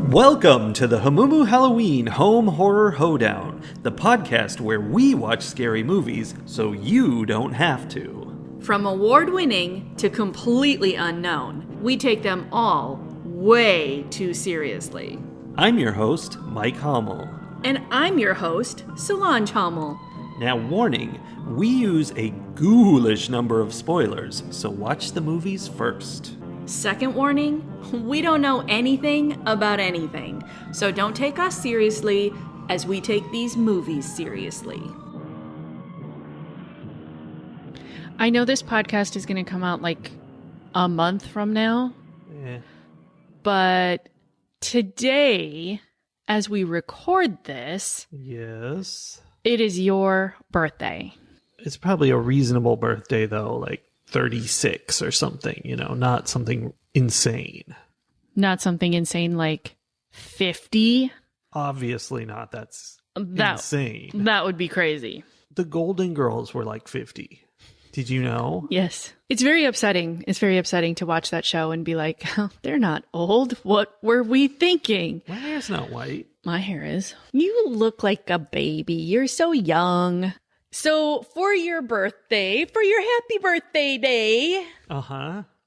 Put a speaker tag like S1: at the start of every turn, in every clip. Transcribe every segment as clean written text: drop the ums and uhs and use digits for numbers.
S1: Welcome to the Hamumu Halloween Home Horror Hoedown, the podcast where we watch scary movies so you don't have to.
S2: From award-winning to completely unknown, we take them all way too seriously.
S1: I'm your host, Mike Hummel.
S2: And I'm your host, Solange Hummel.
S1: Now, warning, we use a ghoulish number of spoilers, so watch the movies first.
S2: Second warning, we don't know anything about anything, so don't take us seriously as we take these movies seriously. I know this podcast is going to come out like a month from now, but today, as we record this,
S1: yes,
S2: it is your birthday.
S1: It's probably a reasonable birthday, though, like 36 or something, not something insane.
S2: Not something insane like 50?
S1: Obviously not. That's insane.
S2: That would be crazy.
S1: The Golden Girls were like 50. Did you know?
S2: Yes. It's very upsetting. It's very upsetting to watch that show and be like, oh, they're not old. What were we thinking?
S1: My hair's not white.
S2: My hair is. You look like a baby. You're so young. So for your birthday, for your happy birthday day,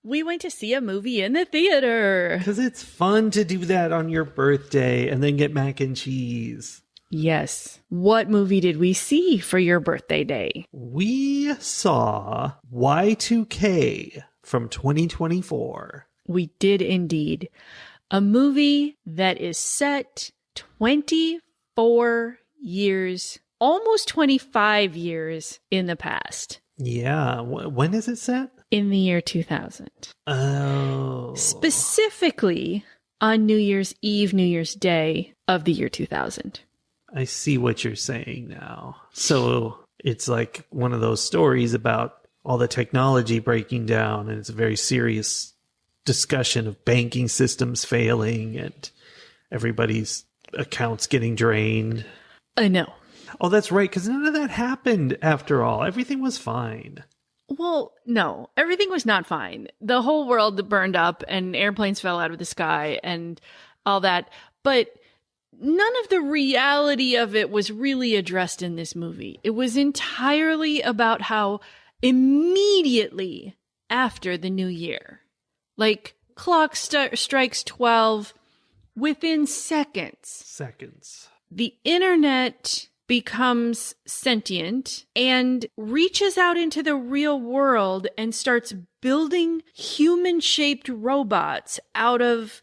S2: we went to see a movie in the theater.
S1: Because it's fun to do that on your birthday and then get mac and cheese.
S2: Yes. What movie did we see for your birthday day?
S1: We saw Y2K from 2024.
S2: We did indeed. A movie that is set 24 years, almost 25 years in the past.
S1: Yeah. When is it set?
S2: In the year 2000.
S1: Oh.
S2: Specifically on New Year's Eve, New Year's Day of the year 2000.
S1: I see what you're saying now. So it's like one of those stories about all the technology breaking down, and it's a very serious discussion of banking systems failing and everybody's accounts getting drained.
S2: I know.
S1: Oh, that's right, because none of that happened after all. Everything was fine.
S2: Well, no, everything was not fine. The whole world burned up and airplanes fell out of the sky and all that. But none of the reality of it was really addressed in this movie. It was entirely about how immediately after the new year, like clock strikes 12, within seconds, the internet becomes sentient and reaches out into the real world and starts building human-shaped robots out of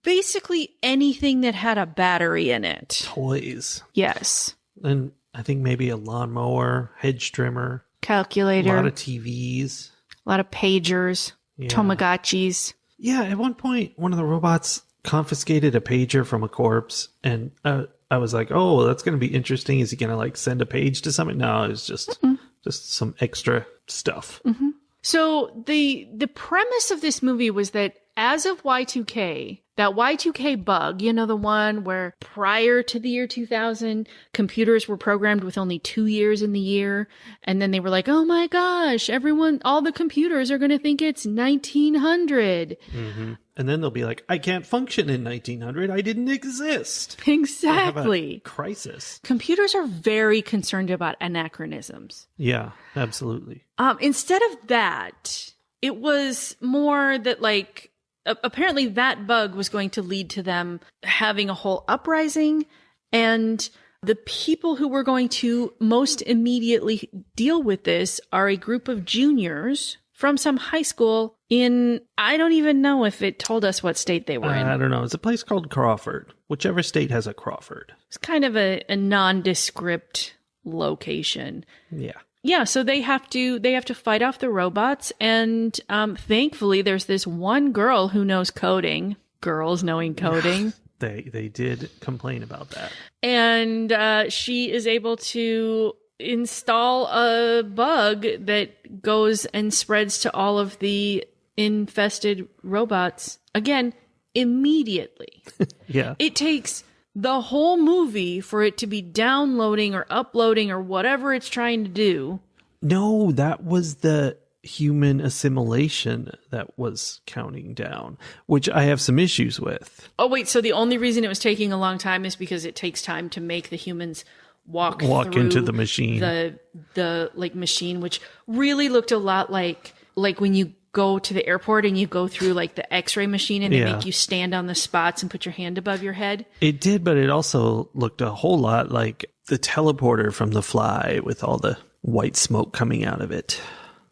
S2: basically anything that had a battery in it.
S1: Toys.
S2: Yes.
S1: And I think maybe a lawnmower, hedge trimmer.
S2: Calculator.
S1: A lot of TVs.
S2: A lot of pagers. Yeah. Tamagotchis.
S1: Yeah, at one point, one of the robots confiscated a pager from a corpse, and I was like, oh, that's going to be interesting. Is he going to like send a page to something? No, it's just some extra stuff.
S2: Mm-hmm. So the premise of this movie was that as of Y2K, that Y2K bug, the one where prior to the year 2000, computers were programmed with only 2 years in the year. And then they were like, oh my gosh, all the computers are going to think it's 1900.
S1: Mm-hmm. And then they'll be like, I can't function in 1900. I didn't exist.
S2: Exactly.
S1: Crisis.
S2: Computers are very concerned about anachronisms.
S1: Yeah, absolutely.
S2: Instead of that, it was more that like, apparently that bug was going to lead to them having a whole uprising, and the people who were going to most immediately deal with this are a group of juniors from some high school in, I don't even know if it told us what state they were in.
S1: I don't know. It's a place called Crawford. Whichever state has a Crawford.
S2: It's kind of a nondescript location.
S1: Yeah.
S2: Yeah, so they have to fight off the robots, and thankfully there's this one girl who knows coding. Girls knowing coding.
S1: They did complain about that.
S2: And she is able to install a bug that goes and spreads to all of the infested robots, again, immediately.
S1: Yeah.
S2: It takes the whole movie for it to be downloading or uploading or whatever it's trying to do.
S1: No, that was the human assimilation that was counting down, which I have some issues with.
S2: Oh, wait. So the only reason it was taking a long time is because it takes time to make the humans walk through
S1: into the machine.
S2: The like machine, which really looked a lot like when you go to the airport and you go through like the x-ray machine and they make you stand on the spots and put your hand above your head.
S1: It did, but it also looked a whole lot like the teleporter from The Fly with all the white smoke coming out of it.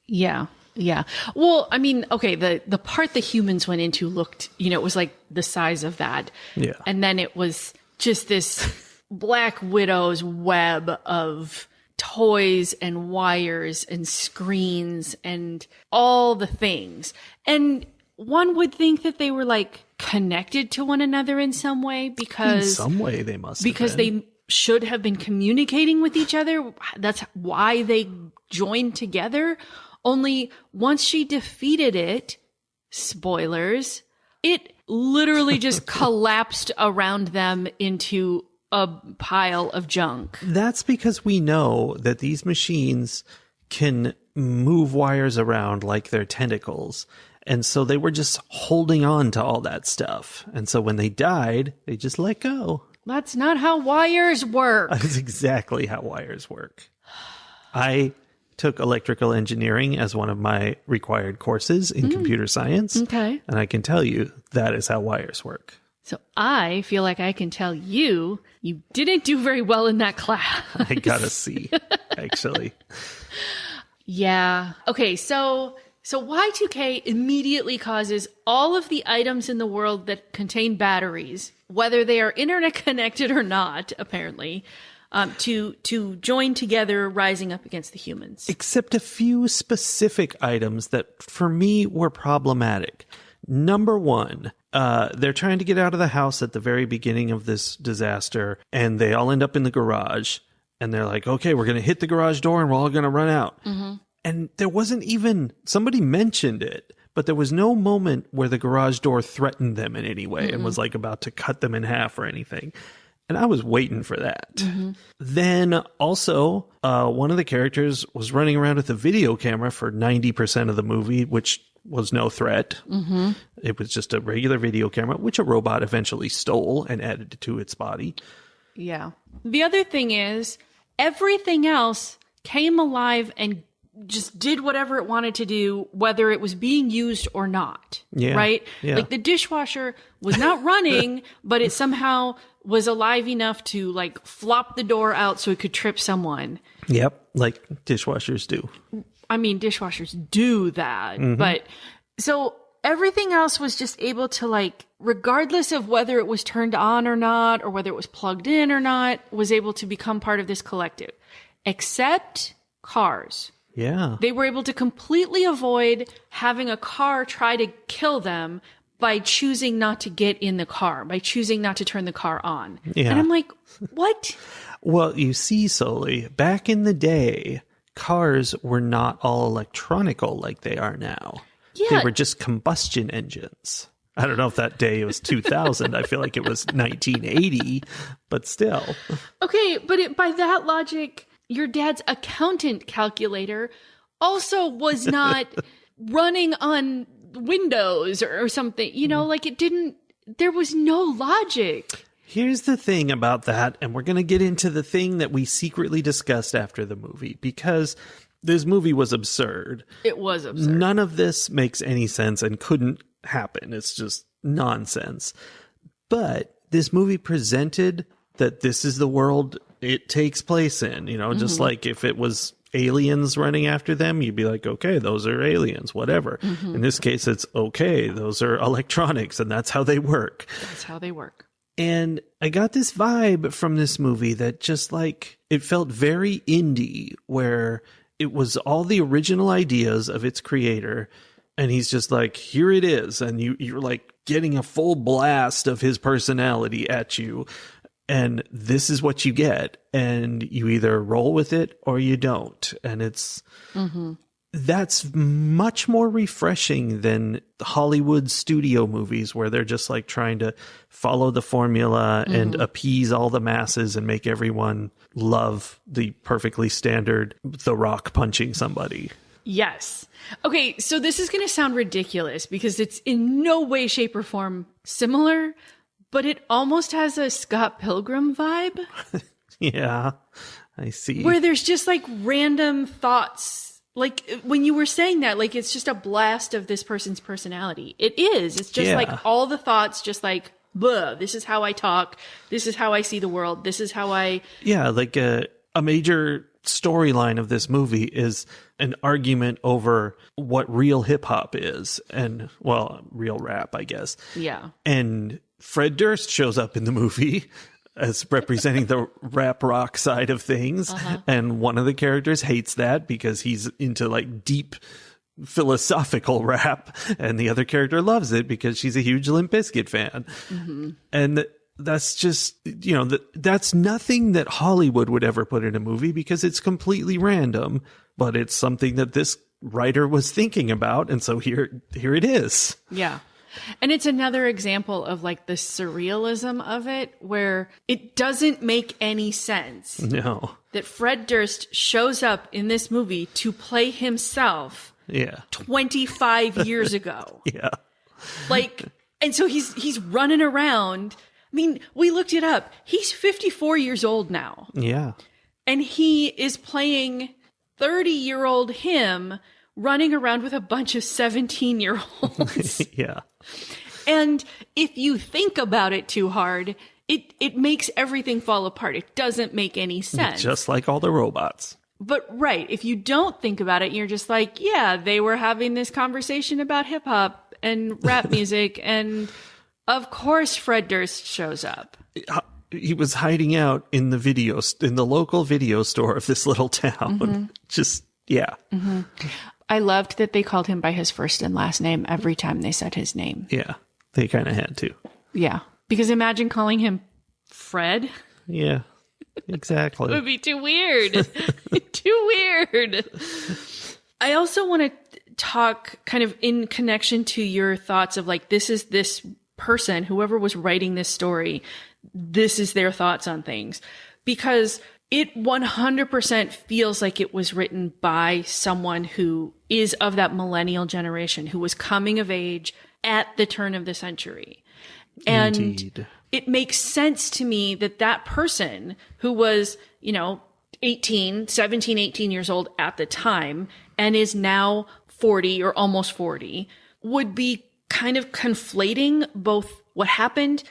S2: Yeah. Yeah. Well, I mean, okay, the part the humans went into looked, it was like the size of that.
S1: Yeah.
S2: And then it was just this Black Widow's web of toys and wires and screens and all the things. And one would think that they were like connected to one another in some way because
S1: in some way they must have
S2: because
S1: been.
S2: They should have been communicating with each other. That's why they joined together. Only once she defeated it, spoilers, it literally just collapsed around them into a pile of junk.
S1: That's because we know that these machines can move wires around like they're tentacles. And so they were just holding on to all that stuff. And so when they died, they just let go.
S2: That's not how wires work.
S1: That's exactly how wires work. I took electrical engineering as one of my required courses in computer science.
S2: Okay.
S1: And I can tell you that is how wires work.
S2: So I feel like I can tell you didn't do very well in that class.
S1: I got a C, actually.
S2: Yeah. Okay, so Y2K immediately causes all of the items in the world that contain batteries, whether they are internet connected or not, apparently, to join together, rising up against the humans.
S1: Except a few specific items that, for me, were problematic. Number one, they're trying to get out of the house at the very beginning of this disaster, and they all end up in the garage. And they're like, okay, we're going to hit the garage door and we're all going to run out. Mm-hmm. And there wasn't even, somebody mentioned it, but there was no moment where the garage door threatened them in any way and was like about to cut them in half or anything. And I was waiting for that. Mm-hmm. Then also, one of the characters was running around with a video camera for 90% of the movie, which was no threat. Mm-hmm. It was just a regular video camera, which a robot eventually stole and added to its body.
S2: Yeah. The other thing is, everything else came alive and just did whatever it wanted to do, whether it was being used or not.
S1: Yeah.
S2: Right?
S1: Yeah.
S2: Like the dishwasher was not running, but it somehow was alive enough to like flop the door out so it could trip someone.
S1: Yep. Like dishwashers do.
S2: I mean, dishwashers do that. Mm-hmm. But so everything else was just able to like, regardless of whether it was turned on or not, or whether it was plugged in or not, was able to become part of this collective. Except cars.
S1: Yeah.
S2: They were able to completely avoid having a car try to kill them by choosing not to get in the car, by choosing not to turn the car on. Yeah. And I'm like, what?
S1: Well, you see, Sully, back in the day, cars were not all electronical like they are now. Yeah. They were just combustion engines. I don't know if that day was 2000. I feel like it was 1980, but still.
S2: Okay, but by that logic, your dad's accountant calculator also was not running on Windows or something. You know, like there was no logic.
S1: Here's the thing about that, and we're going to get into the thing that we secretly discussed after the movie, because this movie was absurd.
S2: It was absurd.
S1: None of this makes any sense and couldn't happen. It's just nonsense. But this movie presented that this is the world it takes place in, just like if it was aliens running after them, you'd be like, okay, those are aliens, whatever. Mm-hmm. In this case, it's okay, those are electronics, and that's how they work.
S2: That's how they work.
S1: And I got this vibe from this movie that just like, it felt very indie, where it was all the original ideas of its creator, and he's just like, here it is. And you're like getting a full blast of his personality at you. And this is what you get. And you either roll with it or you don't. And that's much more refreshing than Hollywood studio movies where they're just like trying to follow the formula and appease all the masses and make everyone love the perfectly standard The Rock punching somebody.
S2: Yes. Okay, so this is going to sound ridiculous because it's in no way, shape, or form similar, but it almost has a Scott Pilgrim vibe.
S1: Yeah, I see.
S2: Where there's just like random thoughts. Like when you were saying that, like it's just a blast of this person's personality. It is. It's just like all the thoughts, just like, bleh, this is how I talk. This is how I see the world. This is how I.
S1: Yeah, like a major storyline of this movie is an argument over what real hip hop is and, well, real rap, I guess.
S2: Yeah.
S1: And Fred Durst shows up in the movie as representing the rap rock side of things. And one of the characters hates that because he's into like deep philosophical rap, and the other character loves it because she's a huge Limp Bizkit fan. And that's just, you know, that's nothing that Hollywood would ever put in a movie because it's completely random, but it's something that this writer was thinking about. And so here it is.
S2: Yeah. And it's another example of like the surrealism of it, where it doesn't make any sense.
S1: No.
S2: That Fred Durst shows up in this movie to play himself 25 years ago.
S1: Yeah.
S2: Like, and so he's running around. I mean, we looked it up. He's 54 years old now.
S1: Yeah.
S2: And he is playing 30-year-old him running around with a bunch of 17-year-olds.
S1: Yeah.
S2: And if you think about it too hard, it makes everything fall apart. It doesn't make any sense.
S1: Just like all the robots.
S2: But right, if you don't think about it, you're just like, yeah, they were having this conversation about hip hop and rap music, and of course Fred Durst shows up.
S1: He was hiding out in the local video store of this little town. Just, yeah.
S2: I loved that they called him by his first and last name every time they said his name.
S1: Yeah, they kind of had to.
S2: Yeah, because imagine calling him Fred.
S1: Yeah, exactly.
S2: It would be too weird. Too weird. I also want to talk kind of in connection to your thoughts of like, this is this person, whoever was writing this story, this is their thoughts on things. Because it 100% feels like it was written by someone who is of that millennial generation, who was coming of age at the turn of the century. And
S1: Indeed.
S2: It makes sense to me that that person who was, 17, 18 years old at the time and is now 40 or almost 40 would be kind of conflating both what happened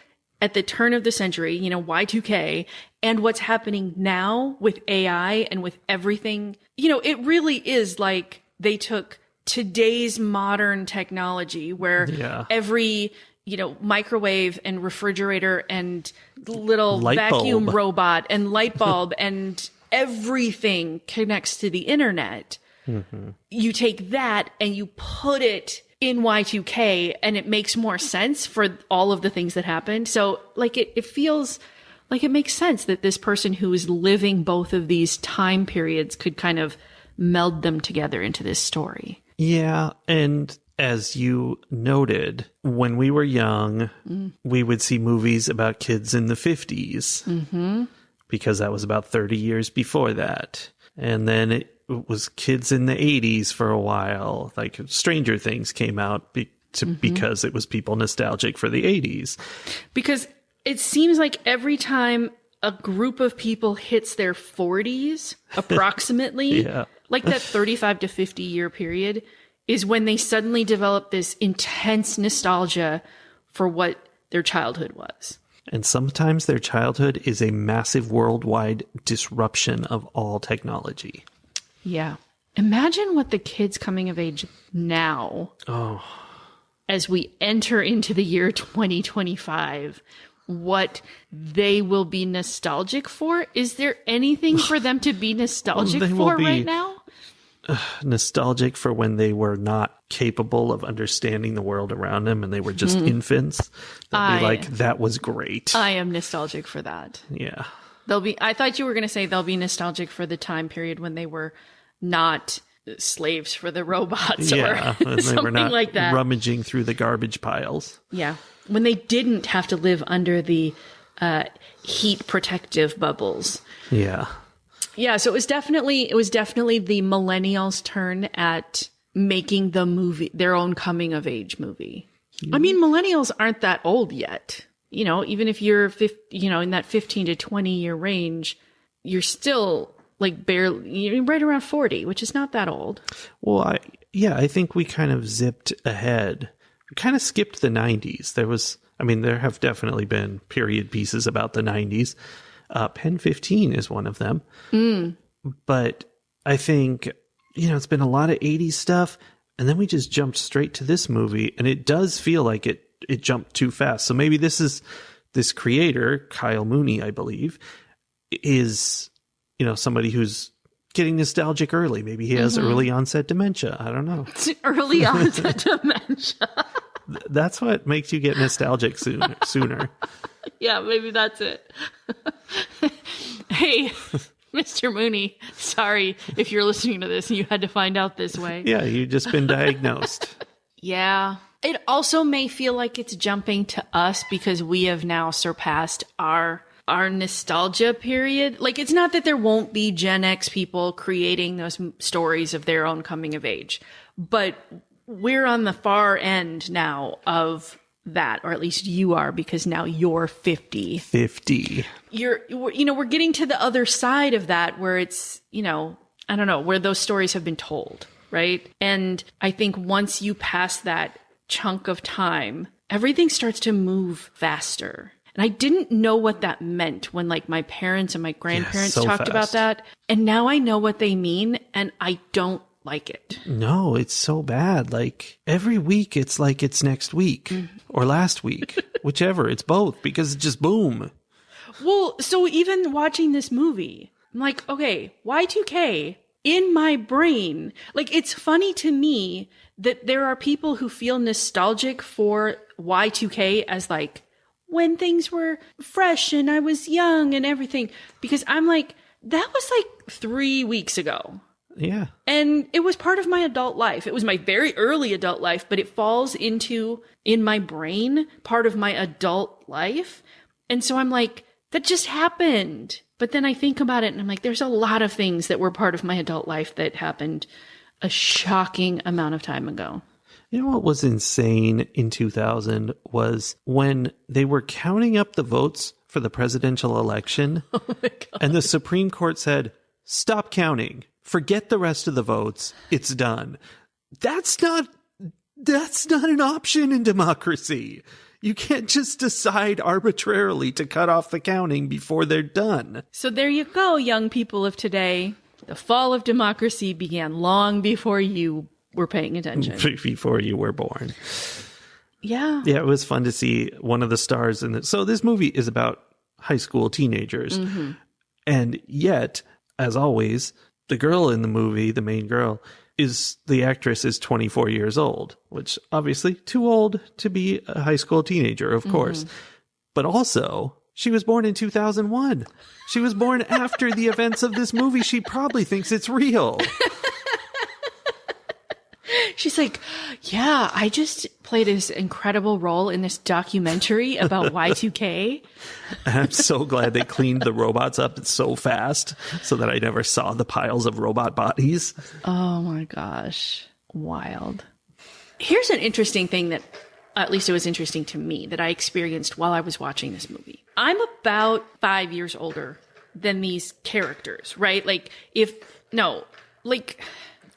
S2: at the turn of the century, Y2K, and what's happening now with AI and with everything. It really is like they took today's modern technology where every, microwave and refrigerator and little vacuum robot and light bulb and everything connects to the internet. You take that and you put it in Y2K and it makes more sense for all of the things that happened. So like it feels like it makes sense that this person who is living both of these time periods could kind of meld them together into this story. Yeah.
S1: And as you noted, when we were young, we would see movies about kids in the 50s because that was about 30 years before that. And then it was kids in the 80s for a while. Like Stranger Things came out because it was people nostalgic for the 80s.
S2: Because it seems like every time a group of people hits their 40s, approximately, like that 35 to 50 year period, is when they suddenly develop this intense nostalgia for what their childhood was.
S1: And sometimes their childhood is a massive worldwide disruption of all technology.
S2: Yeah. Imagine what the kids coming of age now, as we enter into the year 2025, what they will be nostalgic for. Is there anything for them to be nostalgic for right now?
S1: Nostalgic for when they were not capable of understanding the world around them and they were just infants. They'll be like, that was great.
S2: I am nostalgic for that.
S1: Yeah.
S2: I thought you were going to say they'll be nostalgic for the time period when they were not slaves for the robots or something
S1: were not
S2: like that.
S1: Rummaging through the garbage piles.
S2: Yeah. When they didn't have to live under the heat protective bubbles.
S1: Yeah.
S2: Yeah, so it was definitely the millennials' turn at making the movie their own coming of age movie. I mean, millennials aren't that old yet. You know, even if you're in that 15 to 20 year range, you're still like barely right around 40, which is not that old.
S1: Well, I think we kind of zipped ahead. We kind of skipped the 90s. There have definitely been period pieces about the 90s. Pen 15 is one of them. But I think, it's been a lot of 80s stuff. And then we just jumped straight to this movie. And it does feel like it jumped too fast. So maybe this creator, Kyle Mooney, I believe, is, somebody who's getting nostalgic early. Maybe he has early onset dementia. I don't know.
S2: Early onset dementia.
S1: That's what makes you get nostalgic sooner.
S2: Yeah, maybe that's it. Hey, Mr. Mooney, sorry if you're listening to this and you had to find out this way.
S1: Yeah, you've just been diagnosed.
S2: Yeah. It also may feel like it's jumping to us because we have now surpassed our nostalgia period. Like, it's not that there won't be Gen X people creating those stories of their own coming of age, but we're on the far end now of that, or at least you are, because now you're 50. We're getting to the other side of that where it's, I don't know, where those stories have been told, right? And I think once you pass that chunk of time, everything starts to move faster. And I didn't know what that meant when like my parents and my grandparents talked about that. And now I know what they mean, and I don't like it.
S1: No, it's so bad. Like every week it's like it's next week or last week, whichever. It's both, because it's just boom.
S2: Well, so even watching this movie, I'm like, okay, Y2K in my brain. Like, it's funny to me that there are people who feel nostalgic for Y2K as like when things were fresh and I was young and everything, because I'm like, that was like 3 weeks ago.
S1: Yeah.
S2: And it was part of my adult life. It was my very early adult life, but it falls into, in my brain, part of my adult life. And so I'm like, that just happened. But then I think about it and I'm like, there's a lot of things that were part of my adult life that happened a shocking amount of time ago.
S1: You know what was insane in 2000 was when they were counting up the votes for the presidential election.
S2: Oh my God.
S1: And the Supreme Court said, stop counting. Forget the rest of the votes. It's done. That's not an option in democracy. You can't just decide arbitrarily to cut off the counting before they're done.
S2: So there you go, young people of today. The fall of democracy began long before you were paying attention.
S1: Before you were born.
S2: Yeah.
S1: Yeah, it was fun to see one of the stars in it. So this movie is about high school teenagers. Mm-hmm. And yet, as always, the girl in the movie, the main girl, the actress is 24 years old, which obviously too old to be a high school teenager, of course. But also, she was born in 2001. She was born after the events of this movie. She probably thinks it's real.
S2: She's like, yeah, I just played this incredible role in this documentary about Y2K.
S1: And I'm so glad they cleaned the robots up so fast so that I never saw the piles of robot bodies.
S2: Oh my gosh. Wild. Here's an interesting thing that, at least it was interesting to me, that I experienced while I was watching this movie. I'm about 5 years older than these characters, right?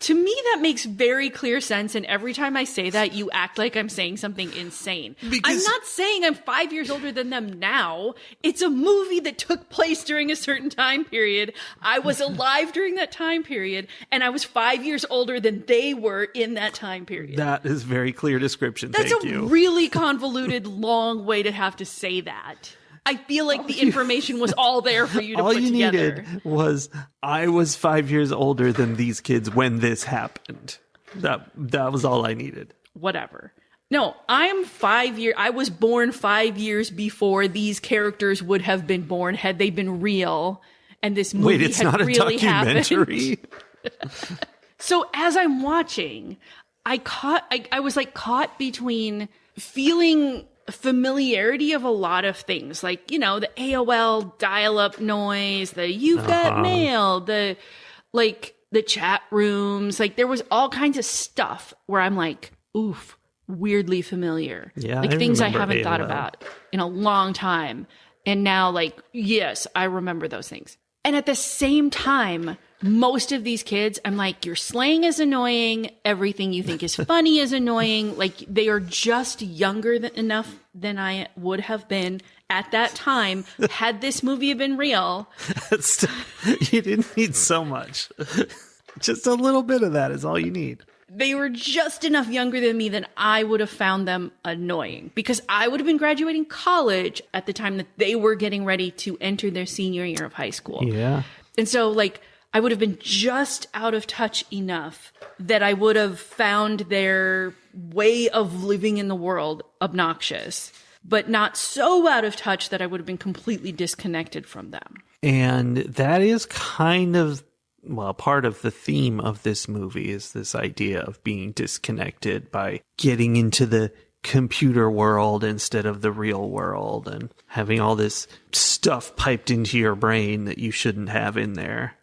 S2: To me, that makes very clear sense. And every time I say that, you act like I'm saying something insane. I'm not saying I'm 5 years older than them now. It's a movie that took place during a certain time period. I was alive during that time period, and I was 5 years older than they were in that time period.
S1: That is very clear description.
S2: That's
S1: Thank you.
S2: a really convoluted, long way to have to say that. I feel like the information was all there for you to put together. All you needed
S1: was, I was 5 years older than these kids when this happened. That was all I needed.
S2: Whatever. No, I was born 5 years before these characters would have been born had they been real. And this movie had really happened. So as I'm watching, I was like caught between feeling familiarity of a lot of things, like, you know, the AOL dial-up noise, the you've got mail, the chat rooms. Like, there was all kinds of stuff where I'm like, oof, weirdly familiar.
S1: Yeah,
S2: like
S1: I
S2: things I
S1: remember
S2: haven't thought
S1: AOL.
S2: about in a long time. And now, like, yes, I remember those things. And at the same time, most of these kids, I'm like, your slang is annoying. Everything you think is funny is annoying. Like, they are just younger enough than I would have been at that time had this movie been real.
S1: You didn't need so much. Just a little bit of that is all you need.
S2: They were just enough younger than me that I would have found them annoying, because I would have been graduating college at the time that they were getting ready to enter their senior year of high school.
S1: Yeah.
S2: And so, like, I would have been just out of touch enough that I would have found their way of living in the world obnoxious, but not so out of touch that I would have been completely disconnected from them.
S1: And that is kind of, well, part of the theme of this movie is this idea of being disconnected by getting into the computer world instead of the real world and having all this stuff piped into your brain that you shouldn't have in there.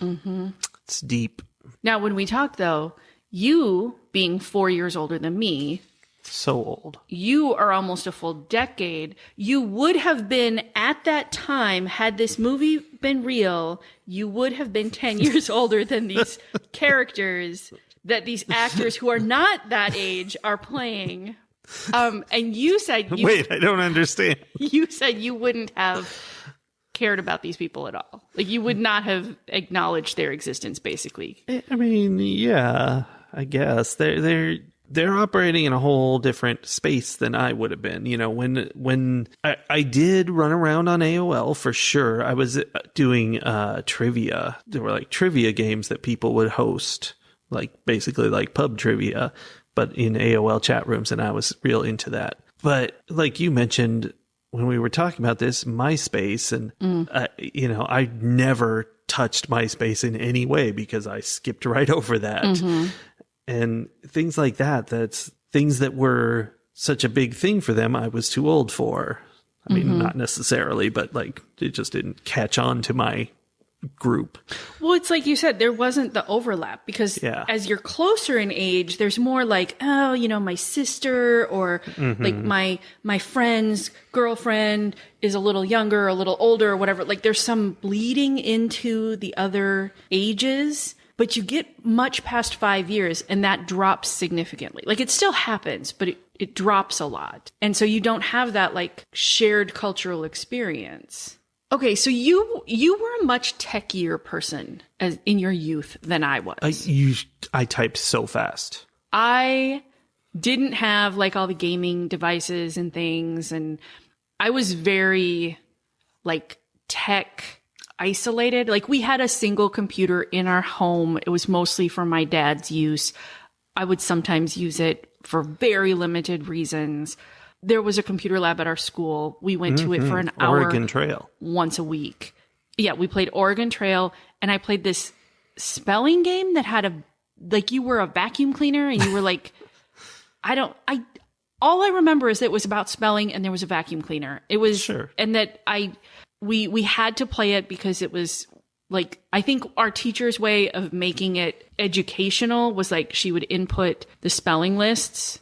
S1: Mm-hmm. It's deep.
S2: Now, when we talk, though, you being 4 years older than me,
S1: so old.
S2: You are almost a full decade. You would have been at that time, had this movie been real, you would have been 10 years older than these characters that these actors who are not that age are playing. And you said
S1: wait, I don't understand.
S2: You said you wouldn't have cared about these people at all. Like, you would not have acknowledged their existence, basically.
S1: I mean, yeah, I guess they're operating in a whole different space than I would have been. You know, when I did run around on AOL for sure. I was doing trivia. There were like trivia games that people would host, like basically like pub trivia, but in AOL chat rooms, and I was real into that. But like you mentioned when we were talking about this, MySpace, and you know, I never touched MySpace in any way because I skipped right over that. Mm-hmm. And things like that, that's things that were such a big thing for them, I was too old for. I mean, not necessarily, but like it just didn't catch on to my group.
S2: Well, it's like you said, there wasn't the overlap because as you're closer in age, there's more like, oh, you know, my sister or like my friend's girlfriend is a little younger, a little older or whatever. Like there's some bleeding into the other ages. But you get much past 5 years and that drops significantly. Like it still happens, but it drops a lot. And so you don't have that like shared cultural experience. Okay, so you were a much techier person as in your youth than I was.
S1: I typed so fast.
S2: I didn't have like all the gaming devices and things, and I was very like tech isolated. Like we had a single computer in our home. It was mostly for my dad's use. I would sometimes use it for very limited reasons. There was a computer lab at our school. We went to it for an hour.
S1: Oregon Trail.
S2: Once a week. Yeah, we played Oregon Trail, and I played this spelling game that had like you were a vacuum cleaner and you were like, all I remember is that it was about spelling and there was a vacuum cleaner. It was,
S1: sure.
S2: And that we had to play it because it was like, I think our teacher's way of making it educational was like she would input the spelling lists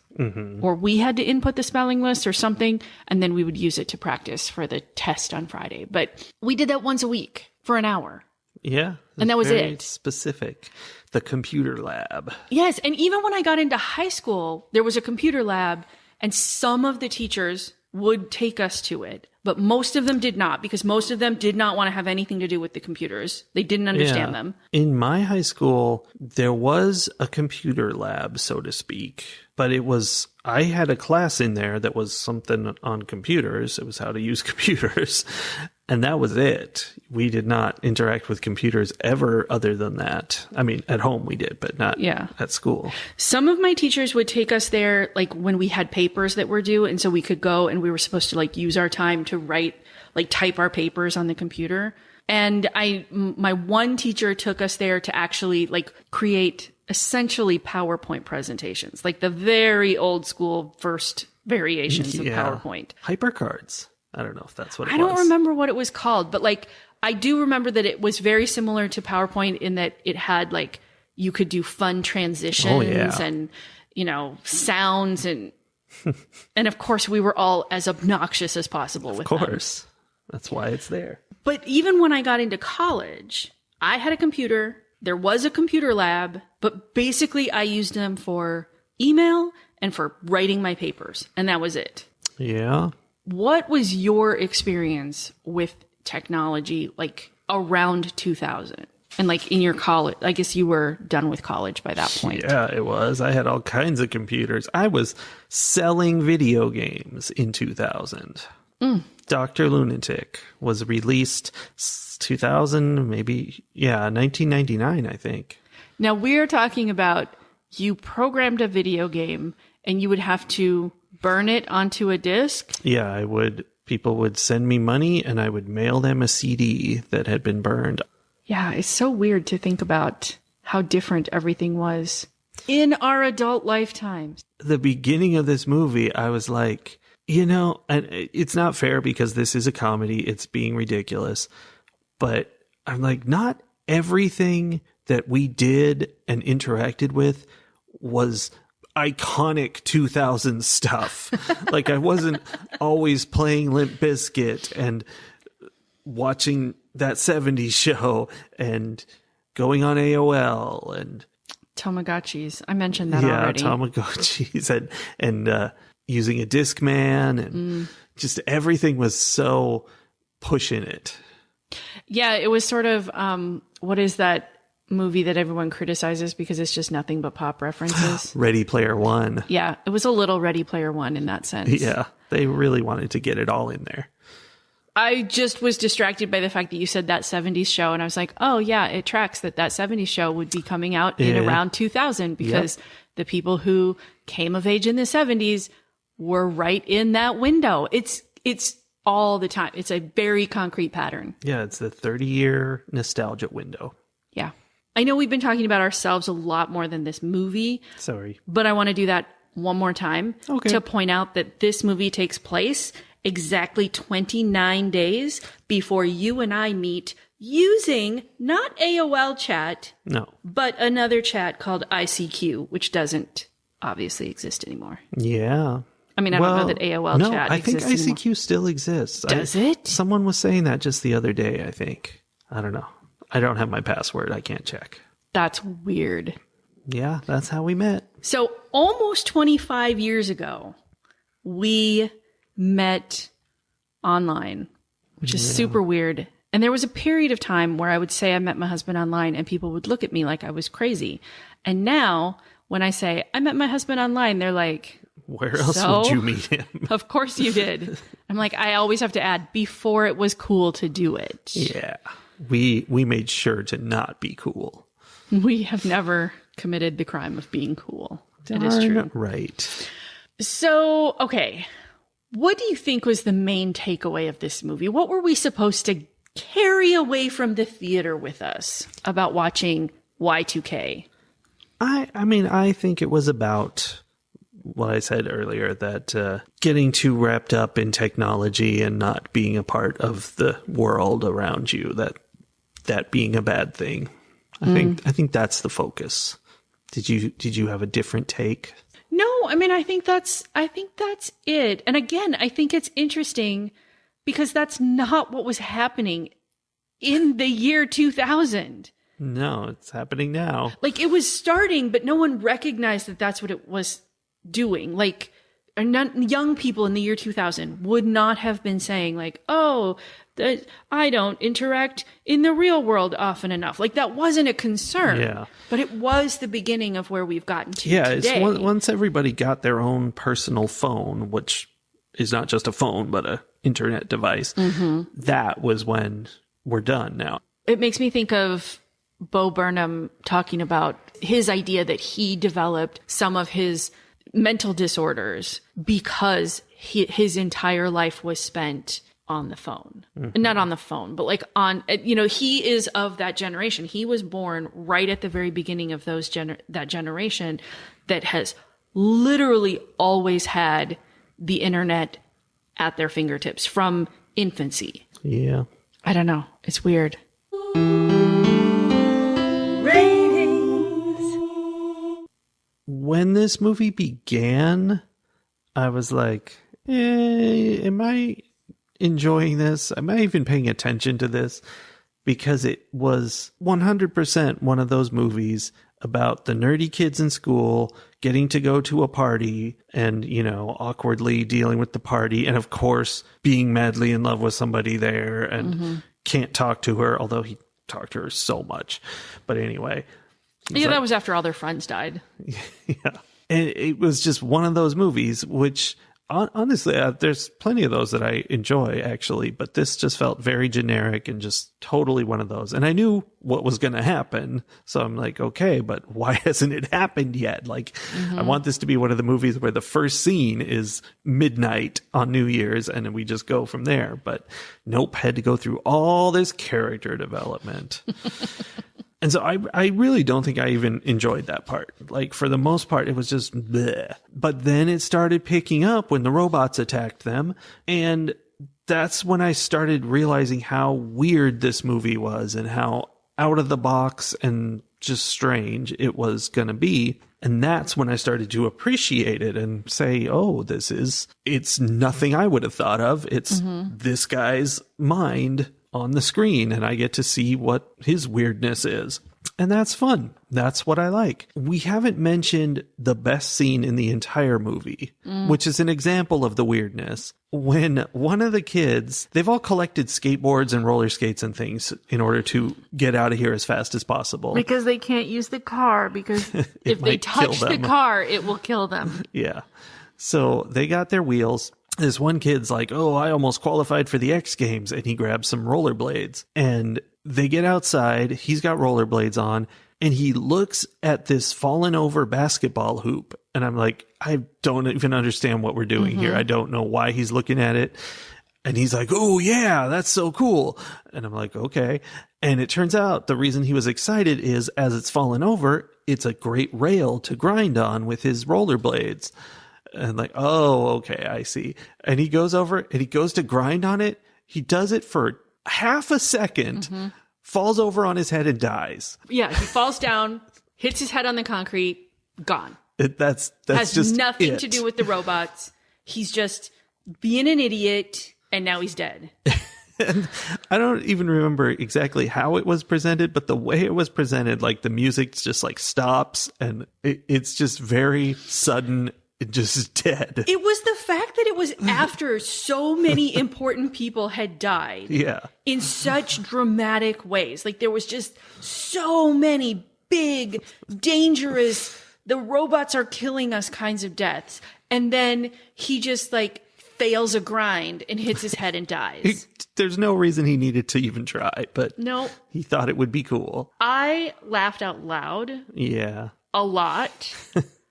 S2: or we had to input the spelling lists or something. And then we would use it to practice for the test on Friday. But we did that once a week for an hour.
S1: Yeah.
S2: And that was
S1: very
S2: it.
S1: Specific. The computer lab.
S2: Yes. And even when I got into high school, there was a computer lab and some of the teachers would take us to it, but most of them did not, because most of them did not want to have anything to do with the computers. They didn't understand them.
S1: In my high school, there was a computer lab, so to speak, but I had a class in there that was something on computers. It was how to use computers. And that was it. We did not interact with computers ever other than that. I mean, at home we did, but not at school.
S2: Some of my teachers would take us there, like when we had papers that were due. And so we could go and we were supposed to like use our time to write, like type our papers on the computer. And my one teacher took us there to actually like create essentially PowerPoint presentations, like the very old school first variations of PowerPoint.
S1: HyperCards. I don't know if that's what it was.
S2: I don't remember what it was called, but like I do remember that it was very similar to PowerPoint in that it had like you could do fun transitions and, you know, sounds and and of course we were all as obnoxious as possible with them.
S1: Of course. That's why it's there.
S2: But even when I got into college, I had a computer. There was a computer lab, but basically I used them for email and for writing my papers. And that was it.
S1: Yeah.
S2: What was your experience with technology like around 2000? And like in your college, I guess you were done with college by that point.
S1: Yeah, it was. I had all kinds of computers. I was selling video games in 2000. Dr. Lunatic was released 2000, maybe, 1999, I think.
S2: Now we're talking about you programmed a video game and you would have to burn it onto a disc?
S1: Yeah, I would. People would send me money and I would mail them a CD that had been burned.
S2: Yeah, it's so weird to think about how different everything was in our adult lifetimes.
S1: The beginning of this movie, I was like, you know, and it's not fair because this is a comedy. It's being ridiculous. But I'm like, not everything that we did and interacted with was iconic 2000 stuff. Like I wasn't always playing Limp Bizkit and watching that 70s show and going on AOL and
S2: Tamagotchis. I mentioned that already.
S1: Yeah, Tamagotchis and using a Discman and just everything was so pushing it.
S2: Yeah, it was sort of what is that movie that everyone criticizes because it's just nothing but pop references?
S1: Ready Player One.
S2: Yeah, it was a little Ready Player One in that sense.
S1: Yeah, they really wanted to get it all in there.
S2: I just was distracted by the fact that you said that 70s show, and I was like, oh yeah, it tracks that 70s show would be coming out in around 2000 because the people who came of age in the 70s were right in that window. It's all the time. It's a very concrete pattern.
S1: Yeah, it's the 30-year nostalgia window.
S2: Yeah. I know we've been talking about ourselves a lot more than this movie.
S1: Sorry.
S2: But I want to do that one more time to point out that this movie takes place exactly 29 days before you and I meet using not AOL chat, but another chat called ICQ, which doesn't obviously exist anymore.
S1: Yeah.
S2: I mean, I don't know that AOL chat exists
S1: I think ICQ
S2: anymore.
S1: still exists.
S2: Does it?
S1: Someone was saying that just the other day, I think. I don't know. I don't have my password. I can't check.
S2: That's weird.
S1: Yeah, that's how we met.
S2: So almost 25 years ago, we met online, which is super weird. And there was a period of time where I would say I met my husband online and people would look at me like I was crazy. And now when I say I met my husband online, they're like,
S1: where else would you meet him?
S2: Of course you did. I'm like, I always have to add before it was cool to do it.
S1: Yeah. We made sure to not be cool.
S2: We have never committed the crime of being cool. It is true.
S1: Right.
S2: So, okay. What do you think was the main takeaway of this movie? What were we supposed to carry away from the theater with us about watching Y2K?
S1: I mean, I think it was about what I said earlier, that getting too wrapped up in technology and not being a part of the world around you, that being a bad thing. I think that's the focus. Did you have a different take?
S2: No, I mean, I think that's it. And again, I think it's interesting because that's not what was happening in the year 2000.
S1: No, it's happening now.
S2: Like it was starting, but no one recognized that that's what it was doing. Like young people in the year 2000 would not have been saying like, oh, I don't interact in the real world often enough. Like that wasn't a concern.
S1: Yeah.
S2: But it was the beginning of where we've gotten to
S1: Yeah,
S2: today.
S1: once everybody got their own personal phone, which is not just a phone, but a internet device, that was when we're done now.
S2: It makes me think of Bo Burnham talking about his idea that he developed some of his mental disorders because his entire life was spent on the phone. Not on the phone, but like on, he is of that generation. He was born right at the very beginning of that generation that has literally always had the internet at their fingertips from infancy.
S1: Yeah.
S2: I don't know. It's weird.
S1: When this movie began, I was like, am I enjoying this? Am I even paying attention to this? Because it was 100% one of those movies about the nerdy kids in school getting to go to a party and, you know, awkwardly dealing with the party. And of course, being madly in love with somebody there and can't talk to her, although he talked to her so much. But anyway.
S2: Yeah, that was after all their friends died.
S1: Yeah. And it was just one of those movies, which honestly, there's plenty of those that I enjoy, actually. But this just felt very generic and just totally one of those. And I knew what was going to happen. So I'm like, okay, but why hasn't it happened yet? Like, I want this to be one of the movies where the first scene is midnight on New Year's and then we just go from there. But nope, had to go through all this character development. And so I really don't think I even enjoyed that part. Like, for the most part, it was just bleh. But then it started picking up when the robots attacked them. And that's when I started realizing how weird this movie was and how out of the box and just strange it was going to be. And that's when I started to appreciate it and say, oh, it's nothing I would have thought of. It's this guy's mind on the screen, and I get to see what his weirdness is. And that's fun. That's what I like. We haven't mentioned the best scene in the entire movie, which is an example of the weirdness. When one of the kids, they've all collected skateboards and roller skates and things in order to get out of here as fast as possible.
S2: Because they can't use the car, because if they touch the car, it will kill them.
S1: Yeah. So they got their wheels. This one kid's like, oh, I almost qualified for the X Games. And he grabs some rollerblades. And they get outside. He's got rollerblades on. And he looks at this fallen over basketball hoop. And I'm like, I don't even understand what we're doing here. I don't know why he's looking at it. And he's like, oh, yeah, that's so cool. And I'm like, okay. And it turns out the reason he was excited is as it's fallen over, it's a great rail to grind on with his rollerblades. And like, oh, okay, I see. And he goes over and he goes to grind on it. He does it for half a second, falls over on his head and dies.
S2: Yeah, he falls down, hits his head on the concrete, gone.
S1: That's
S2: has
S1: just
S2: nothing to do with the robots. He's just being an idiot, and now he's dead.
S1: And I don't even remember exactly how it was presented, but the way it was presented, like the music just like stops and it's just very sudden. It just is dead.
S2: It was the fact that it was after so many important people had died.
S1: Yeah.
S2: In such dramatic ways. Like there was just so many big, dangerous, the robots are killing us kinds of deaths. And then he just like fails a grind and hits his head and dies.
S1: There's no reason he needed to even try, but
S2: no,
S1: he thought it would be cool.
S2: I laughed out loud.
S1: Yeah.
S2: A lot.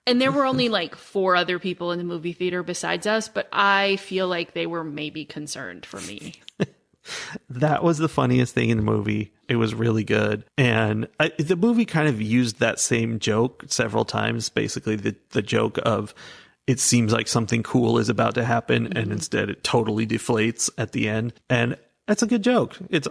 S2: And there were only like 4 other people in the movie theater besides us, but I feel like they were maybe concerned for me.
S1: That was the funniest thing in the movie. It was really good. And the movie kind of used that same joke several times. Basically, the joke of it seems like something cool is about to happen, and instead it totally deflates at the end. And that's a good joke. It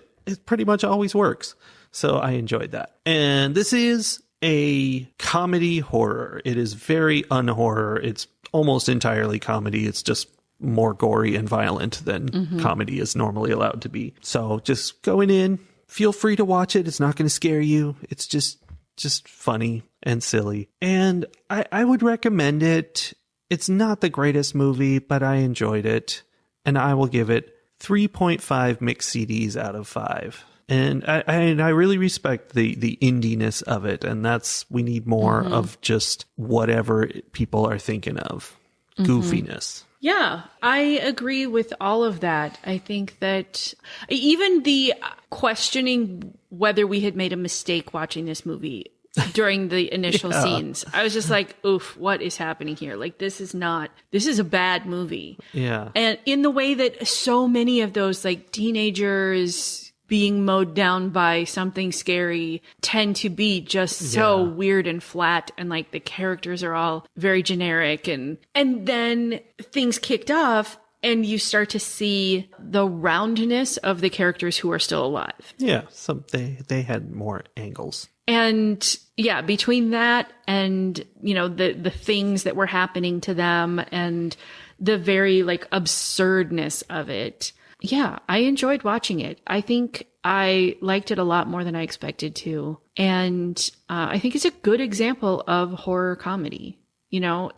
S1: pretty much always works. So I enjoyed that. And this is a comedy horror. It is very unhorror. It's almost entirely comedy. It's just more gory and violent than comedy is normally allowed to be. So just going in, feel free to watch it. It's not going to scare you. It's just funny and silly. And I would recommend it. It's not the greatest movie, but I enjoyed it. And I will give it 3.5 mixed CDs out of 5. And I really respect the indiness of it. And we need more of just whatever people are thinking of. Goofiness.
S2: Yeah, I agree with all of that. I think that even the questioning whether we had made a mistake watching this movie during the initial scenes, I was just like, oof, what is happening here? Like, this is a bad movie.
S1: Yeah.
S2: And in the way that so many of those like teenagers being mowed down by something scary tend to be just so weird and flat, and like the characters are all very generic, and then things kicked off and you start to see the roundness of the characters who are still alive.
S1: Yeah, they had more angles.
S2: And yeah, between that and, you know, the things that were happening to them and the very like absurdness of it. Yeah, I enjoyed watching it. I think I liked it a lot more than I expected to. And I think it's a good example of horror comedy. You know,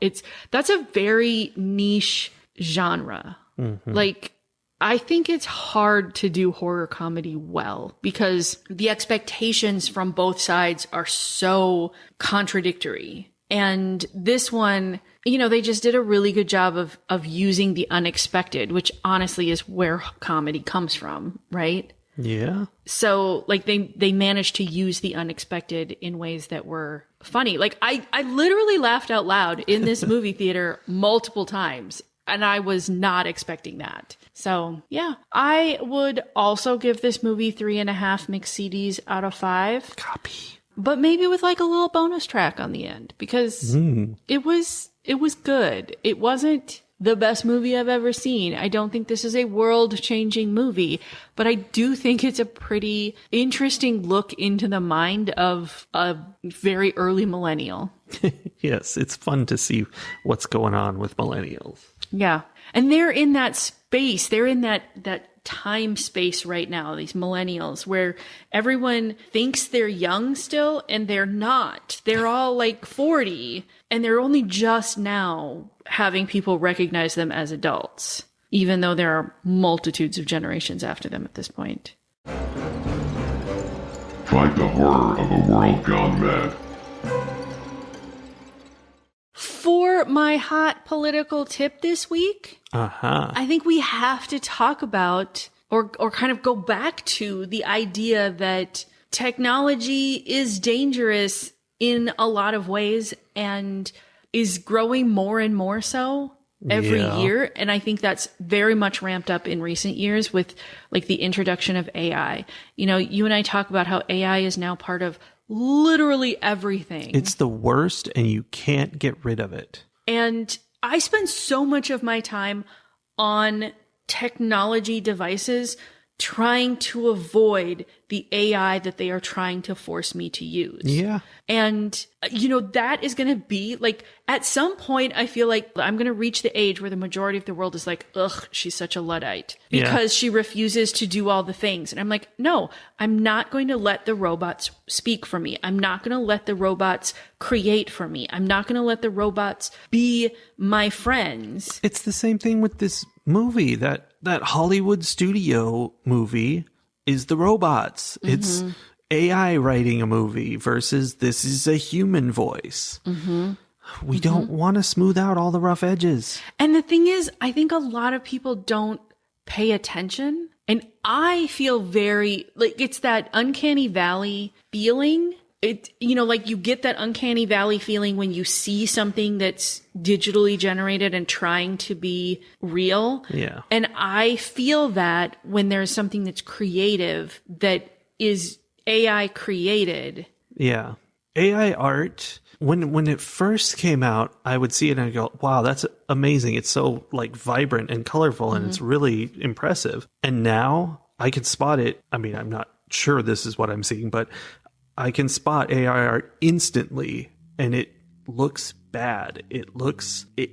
S2: that's a very niche genre. Mm-hmm. Like, I think it's hard to do horror comedy well because the expectations from both sides are so contradictory. And this one, you know, they just did a really good job of using the unexpected, which honestly is where comedy comes from, right?
S1: Yeah.
S2: So like they managed to use the unexpected in ways that were funny. Like I literally laughed out loud in this movie theater multiple times, and I was not expecting that. So yeah, I would also give this movie 3.5 mixed CDs out of 5.
S1: Copy.
S2: But maybe with like a little bonus track on the end, because it was good. It wasn't the best movie I've ever seen. I don't think this is a world-changing movie, but I do think it's a pretty interesting look into the mind of a very early millennial.
S1: Yes, it's fun to see what's going on with millennials.
S2: Yeah. And they're in that space. They're in that time space right now, these millennials, where everyone thinks they're young still and they're not. They're all like 40 and they're only just now having people recognize them as adults, even though there are multitudes of generations after them at this point.
S3: Fight the horror of a world gone mad.
S2: For my hot political tip this week, I think we have to talk about or kind of go back to the idea that technology is dangerous in a lot of ways and is growing more and more so every year. And I think that's very much ramped up in recent years with like the introduction of AI. You know, you and I talk about how AI is now part of literally everything.
S1: It's the worst and you can't get rid of it.
S2: And I spend so much of my time on technology devices trying to avoid the AI that they are trying to force me to use.
S1: Yeah.
S2: And, you know, that is going to be like, at some point, I feel like I'm going to reach the age where the majority of the world is like, ugh, she's such a Luddite because she refuses to do all the things. And I'm like, no, I'm not going to let the robots speak for me. I'm not going to let the robots create for me. I'm not going to let the robots be my friends.
S1: It's the same thing with this movie, that Hollywood studio movie is the robots. Mm-hmm. It's AI writing a movie versus this is a human voice. Mm-hmm. We don't want to smooth out all the rough edges.
S2: And the thing is, I think a lot of people don't pay attention. And I feel very like it's that uncanny valley feeling. It, you know, like you get that uncanny valley feeling when you see something that's digitally generated and trying to be real. Yeah. And I feel that when there's something that's creative that is AI created.
S1: Yeah. AI art, when it first came out, I would see it and I go, wow, that's amazing. It's so like vibrant and colorful and it's really impressive. And now I can spot it. I mean, I'm not sure this is what I'm seeing, but I can spot AI art instantly and it looks bad. It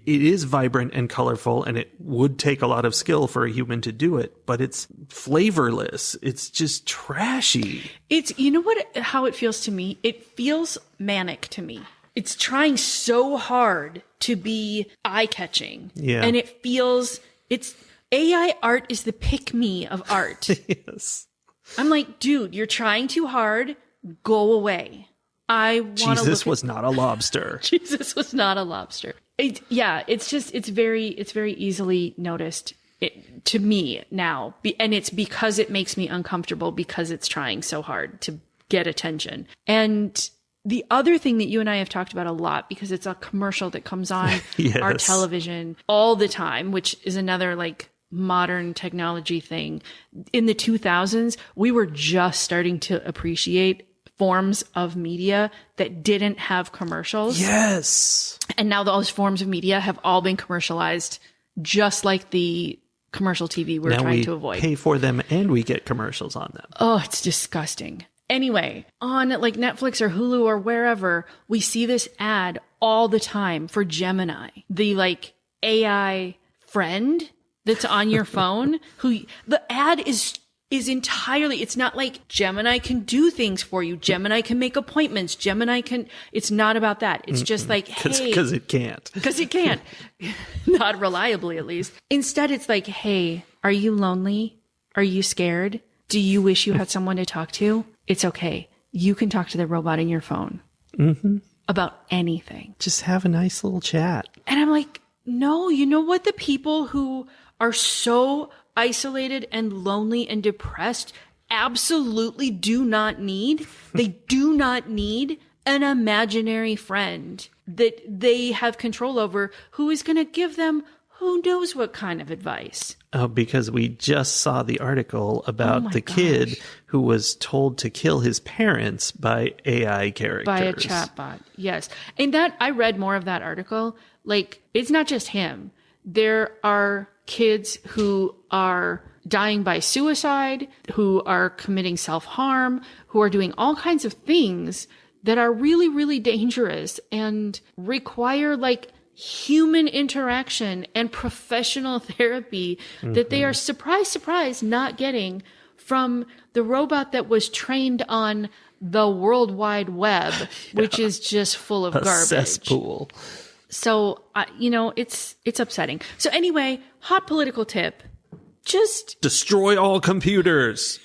S1: is vibrant and colorful and it would take a lot of skill for a human to do it, but it's flavorless. It's just trashy.
S2: It's, you know what, how it feels to me? It feels manic to me. It's trying so hard to be eye-catching. Yeah. And it feels, AI art is the pick-me of art.
S1: Yes.
S2: I'm like, dude, you're trying too hard. Go away. I want to
S1: Jesus was not a lobster.
S2: Jesus was not a lobster. It's very easily noticed to me now. And it's because it makes me uncomfortable because it's trying so hard to get attention. And the other thing that you and I have talked about a lot, because it's a commercial that comes on our television all the time, which is another like modern technology thing. In the 2000s, we were just starting to appreciate forms of media that didn't have commercials.
S1: Yes.
S2: And now those forms of media have all been commercialized, just like the commercial TV we're trying to avoid.
S1: Pay for them and we get commercials on them.
S2: Oh, it's disgusting. Anyway, on like Netflix or Hulu or wherever, we see this ad all the time for Gemini, the like AI friend that's on your phone. Who the ad is entirely, it's not like Gemini can do things for you. Gemini can make appointments. Gemini can, it's not about that. It's just like, hey.
S1: Because it can't.
S2: Because it can't. Not reliably, at least. Instead, it's like, hey, are you lonely? Are you scared? Do you wish you had someone to talk to? It's okay. You can talk to the robot in your phone about anything.
S1: Just have a nice little chat.
S2: And I'm like, no, you know what? The people who are so isolated and lonely and depressed absolutely do not need. They do not need an imaginary friend that they have control over who is going to give them who knows what kind of advice.
S1: Oh, because we just saw the article about the
S2: gosh.
S1: kid who was told to kill his parents by AI characters.
S2: By a chatbot, yes. And that I read more of that article. Like, it's not just him. There are kids who are dying by suicide, who are committing self-harm, who are doing all kinds of things that are really, really dangerous and require like human interaction and professional therapy that they are surprise, not getting from the robot that was trained on the World Wide Web, which is just full of garbage.
S1: Cesspool.
S2: So, it's upsetting. So anyway, hot political tip. Just
S1: destroy all computers.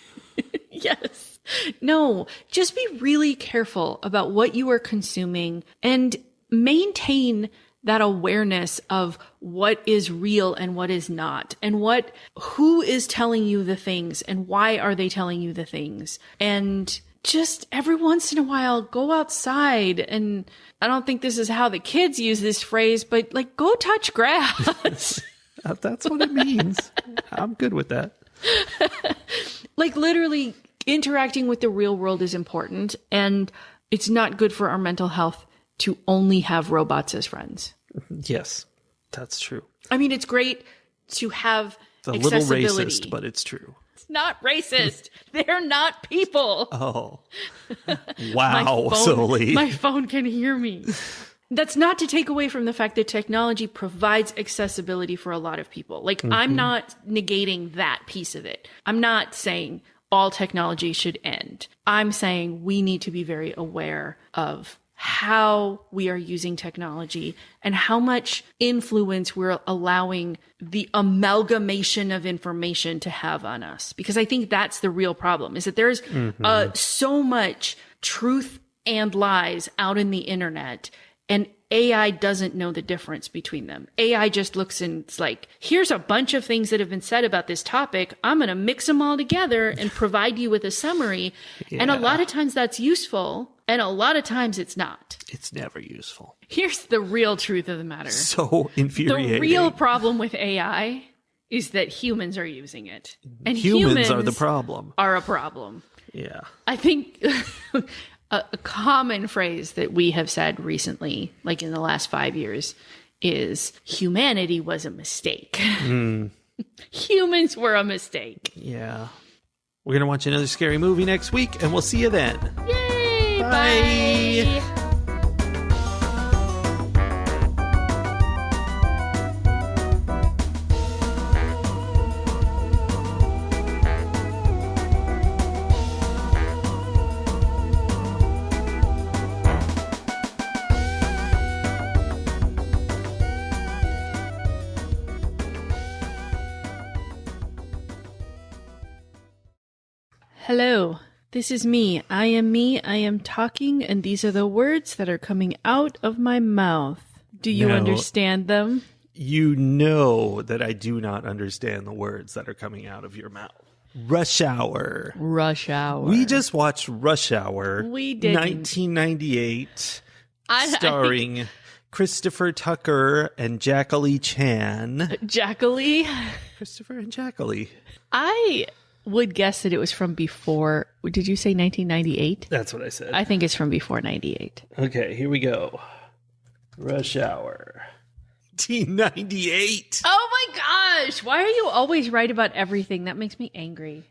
S2: Yes. No, just be really careful about what you are consuming and maintain that awareness of what is real and what is not, and who is telling you the things and why are they telling you the things. And just every once in a while, go outside. And I don't think this is how the kids use this phrase, but like, go touch grass.
S1: That's what it means. I'm good with that.
S2: Like, literally interacting with the real world is important. And it's not good for our mental health to only have robots as friends.
S1: Yes, that's true.
S2: I mean, it's great to have
S1: It's a little
S2: accessibility.
S1: racist, but it's true.
S2: It's not racist. They're not people.
S1: Oh. Wow, Sully.
S2: My phone can hear me. That's not to take away from the fact that technology provides accessibility for a lot of people. Like, I'm not negating that piece of it. I'm not saying all technology should end. I'm saying we need to be very aware of how we are using technology and how much influence we're allowing the amalgamation of information to have on us. Because I think that's the real problem, is that there's so much truth and lies out in the internet, and AI doesn't know the difference between them. AI just looks and it's like, here's a bunch of things that have been said about this topic. I'm going to mix them all together and provide you with a summary. Yeah. And a lot of times that's useful, and a lot of times it's not.
S1: It's never useful.
S2: Here's the real truth of the matter.
S1: So infuriating.
S2: The real problem with AI is that humans are using it. And
S1: humans are the problem.
S2: Are a problem.
S1: Yeah.
S2: I think a common phrase that we have said recently, like in the last 5 years, is humanity was a mistake. Humans were a mistake.
S1: Yeah. We're going to watch another scary movie next week, and we'll see you then.
S2: Yay!
S1: Bye.
S2: Bye. Hello, this is me. I am talking, and these are the words that are coming out of my mouth. Do you understand them?
S1: You know that I do not understand the words that are coming out of your mouth. Rush Hour.
S2: Rush Hour.
S1: We just watched Rush Hour.
S2: We didn't.
S1: 1998, starring Christopher Tucker and Jackalee Chan.
S2: Jackalee?
S1: Christopher and Jackalee.
S2: I would guess that it was from before. Did you say 1998?
S1: That's what I said.
S2: I think it's from before 98.
S1: Okay, here we go. Rush Hour. 1998.
S2: Oh my gosh! Why are you always right about everything? That makes me angry.